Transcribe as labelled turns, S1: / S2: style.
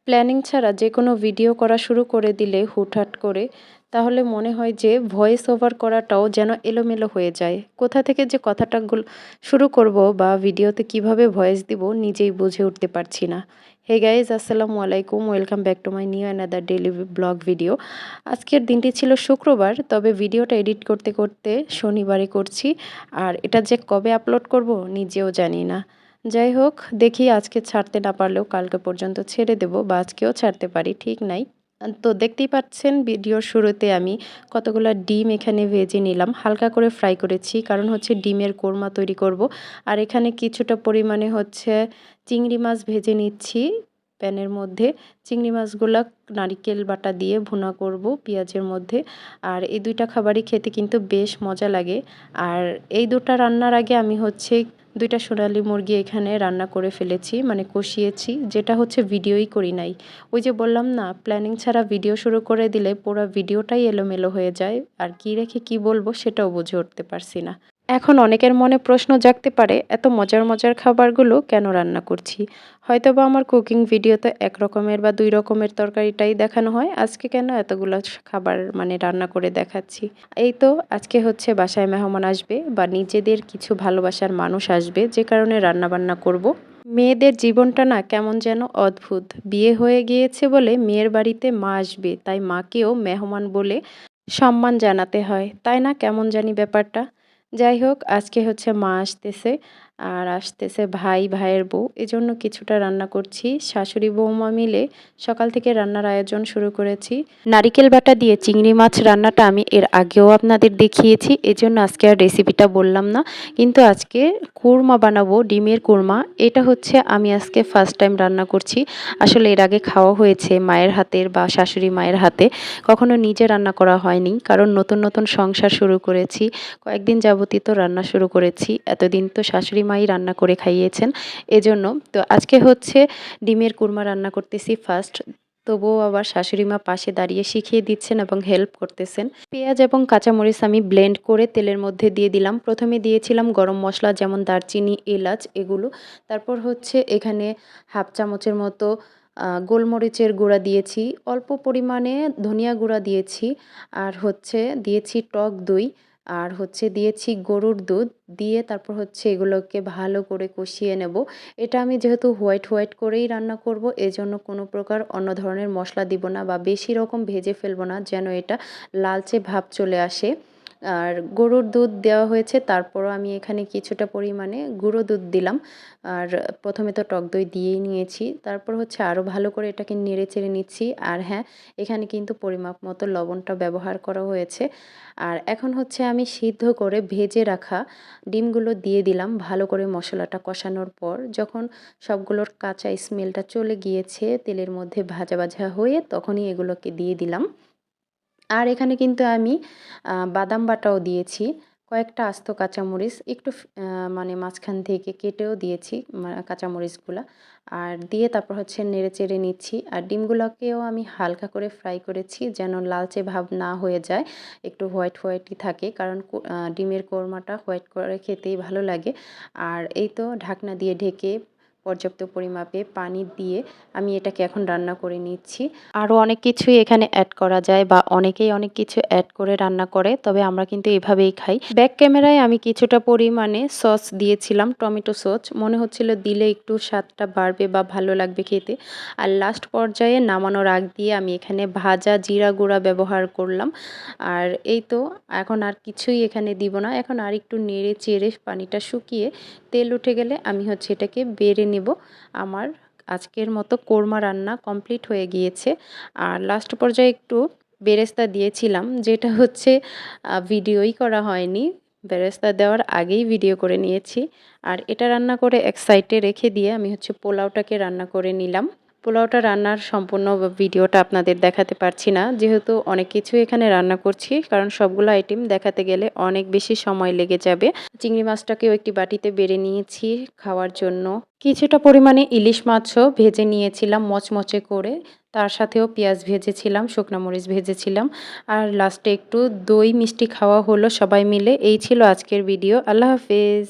S1: Planning ছাড়া যে কোনো ভিডিও করা শুরু করে দিলে হুটহাট করে, তাহলে মনে হয় যে ভয়েস ওভার করাটাও যেন এলোমেলো হয়ে যায়। কোথা থেকে যে শুরু করব বা ভিডিওতে কিভাবে ভয়েস দিব নিজেই বুঝে উঠতে পারছি না। হে গাইজ, আসসালামু আলাইকুম, welcome back to my new another daily blog video. আজকের দিনটি ছিল শুক্রবার, তবে ভিডিওটা এডিট করতে করতে শনিবারে করছি। আর এটা যে কবে আপলোড করব নিজেও জানি না। যাই হোক, দেখি আজকে ছাড়তে না পারলেও কালকে পর্যন্ত ছেড়ে দেব, বা আজকেও ছাড়তে পারি, ঠিক নাই। তো দেখতেই পাচ্ছেন ভিডিওর শুরুতে আমি কতগুলো ডিম এখানে ভেজে নিলাম, হালকা করে ফ্রাই করেছি, কারণ হচ্ছে ডিমের কোরমা তৈরি করব। আর এখানে কিছুটা পরিমাণে হচ্ছে চিংড়ি মাছ ভেজে নিচ্ছি প্যানের মধ্যে। চিংড়ি মাছগুলা নারিকেল বাটা দিয়ে ভুনা করব পেঁয়াজের মধ্যে। আর এই দুইটা খাবারই খেতে কিন্তু বেশ মজা লাগে। আর এই দুটা রান্নার আগে আমি হচ্ছে দুইটা সোনালী মুরগি এখানে রান্না করে ফেলেছি, মানে কষিয়েছি, যেটা হচ্ছে ভিডিওই করি নাই। ওই যে বললাম না, প্ল্যানিং ছাড়া ভিডিও শুরু করে দিলে পুরো ভিডিওটাই এলোমেলো হয়ে যায়, আর কি রেখে কি বলবো সেটাও বুঝে উঠতে পারছি না। এখন অনেকের মনে প্রশ্ন জাগতে পারে, এত মজার মজার খাবারগুলো কেন রান্না করছি? হয়তোবা আমার কুকিং ভিডিওতে এক রকমের বা দুই রকমের তরকারিটাই দেখানো হয়, আজকে কেন এতগুলো খাবার মানে রান্না করে দেখাচ্ছি? এই তো আজকে হচ্ছে বাসায় মেহমান আসবে বা নিজেদের কিছু ভালোবাসার মানুষ আসবে, যে কারণে রান্না বান্না করব। মেয়েদের জীবনটা না কেমন যেন অদ্ভুত। বিয়ে হয়ে গিয়েছে বলে মেয়ের বাড়িতে মা আসবে, তাই মাকেও মেহমান বলে সম্মান জানাতে হয়, তাই না? কেমন জানি ব্যাপারটা। যাই হোক, আজকে হচ্ছে মা আসতেছে, আর আসতেছে ভাই, ভাইয়ের বউ, এজন্য কিছুটা রান্না করছি। শাশুড়ি বৌমা মিলে সকাল থেকে রান্নার আয়োজন শুরু করেছি। নারিকেল বাটা দিয়ে চিংড়ি মাছ রান্নাটা আমি এর আগেও আপনাদের দেখিয়েছি, এজন্য আজকে আর রেসিপিটা বললাম না। কিন্তু আজকে কুরমা বানাবো, ডিমের কুরমা। এটা হচ্ছে আমি আজকে ফার্স্ট টাইম রান্না করছি। আসলে এর আগে খাওয়া হয়েছে মায়ের হাতের বা শাশুড়ি মায়ের হাতে, কখনো নিজে রান্না করা হয়নি, কারণ নতুন নতুন সংসার শুরু করেছি। কয়েকদিন যাবতই তো রান্না শুরু করেছি, এতদিন তো শাশুড়ি মাই রান্না করে খাইয়েছেন। এজন্য তো আজকে হচ্ছে ডিমের কুরমা রান্না করতেছি ফার্স্ট। তবুও আবার শাশুড়ি মা পাশে দাঁড়িয়ে শিখিয়ে দিচ্ছেন এবং হেল্প করতেছেন। পেঁয়াজ এবং কাঁচামরিচ আমি ব্লেন্ড করে তেলের মধ্যে দিয়ে দিলাম। প্রথমে দিয়েছিলাম গরম মশলা, যেমন দারচিনি, এলাচ, এগুলো। তারপর হচ্ছে এখানে হাফ চামচের মতো গোলমরিচের গুঁড়া দিয়েছি, অল্প পরিমাণে ধনিয়া গুঁড়া দিয়েছি, আর হচ্ছে দিয়েছি টক দই, আর হচ্ছে দিয়েছি গরুর দুধ। দিয়ে তারপর হচ্ছে এগুলোকে ভালো করে কষিয়ে নেব। এটা আমি যেহেতু হোয়াইট হোয়াইট করেই রান্না করব, এজন্য কোনো প্রকার অন্য ধরনের মশলা দিব না বা বেশি রকম ভেজে ফেলবো না, যেন এটা লালচে ভাব চলে আসে। আর গরুর দুধ দেওয়া হয়েছে, তারপরও আমি এখানে কিছুটা পরিমাণে গুঁড়ো দুধ দিলাম। আর প্রথমে তো টক দই দিয়েই নিয়েছি, তারপর হচ্ছে আরও ভালো করে এটাকে নেড়ে চেড়ে নিচ্ছি। আর হ্যাঁ, এখানে কিন্তু পরিমাপ মতো লবণটা ব্যবহার করা হয়েছে। আর এখন হচ্ছে আমি সিদ্ধ করে ভেজে রাখা ডিমগুলো দিয়ে দিলাম। ভালো করে মশলাটা কষানোর পর যখন সবগুলোর কাঁচা স্মেলটা চলে গিয়েছে, তেলের মধ্যে ভাজা ভাজা হয়ে, তখনই এগুলোকে দিয়ে দিলাম। আর এখানে কিন্তু আমি বাদাম বাটাও দিয়েছি, কয়েকটা আস্ত কাঁচামরিচ একটু মানে মাঝখান থেকে কেটেও দিয়েছি কাঁচামরিচগুলা। আর দিয়ে তারপর হচ্ছে নেড়ে চেড়ে নিচ্ছি। আর ডিমগুলোকেও আমি হালকা করে ফ্রাই করেছি, যেন লালচে ভাব না হয়ে যায়, একটু হোয়াইট হোয়াইটই থাকে, কারণ ডিমের কোরমাটা হোয়াইট করে খেতেই ভালো লাগে। আর এই তো ঢাকনা দিয়ে ঢেকে পর্যাপ্ত পরিমাপে পানি দিয়ে আমি এটাকে এখন রান্না করে নিচ্ছি। আরও অনেক কিছুই এখানে অ্যাড করা যায়, বা অনেকেই অনেক কিছু অ্যাড করে রান্না করে, তবে আমরা কিন্তু এভাবেই খাই। ব্যাক ক্যামেরায় আমি কিছুটা পরিমাণে সস দিয়েছিলাম, টমেটো সস, মনে হচ্ছিল দিলে একটু স্বাদটা বাড়বে বা ভালো লাগবে খেতে। আর লাস্ট পর্যায়ে নামানোর আগ দিয়ে আমি এখানে ভাজা জিরা গুঁড়া ব্যবহার করলাম। আর এই তো এখন আর কিছুই এখানে দিব না, এখন আর একটু নেড়ে চেড়ে পানিটা শুকিয়ে তেল উঠে গেলে আমি হচ্ছে এটাকে বেড়ে নেব। আমার আজকের মতো কোরমা রান্না কমপ্লিট হয়ে গিয়েছে। আর লাস্ট পর্যায়ে একটু বেরেস্তা দিয়েছিলাম, যেটা হচ্ছে ভিডিওই করা হয়নি, বেরেস্তা দেওয়ার আগেই ভিডিও করে নিয়েছি। আর এটা রান্না করে এক সাইডে রেখে দিয়ে আমি হচ্ছে পোলাওটাকে রান্না করে নিলাম। পোলাওটা রান্নার সম্পূর্ণ ভিডিওটা আপনাদের দেখাতে পারছি না, যেহেতু অনেক কিছু এখানে রান্না করছি, কারণ সবগুলো আইটেম দেখাতে গেলে অনেক বেশি সময় লেগে যাবে। চিংড়ি মাছটাকেও একটি বাটিতে বেড়ে নিয়েছি খাওয়ার জন্য। কিছুটা পরিমাণে ইলিশ মাছও ভেজে নিয়েছিলাম মচমচে করে, তার সাথেও পেঁয়াজ ভেজেছিলাম, শুকনো মরিচ ভেজেছিলাম। আর লাস্টে একটু দই মিষ্টি খাওয়া হলো সবাই মিলে। এই ছিল আজকের ভিডিও। আল্লাহ হাফেজ।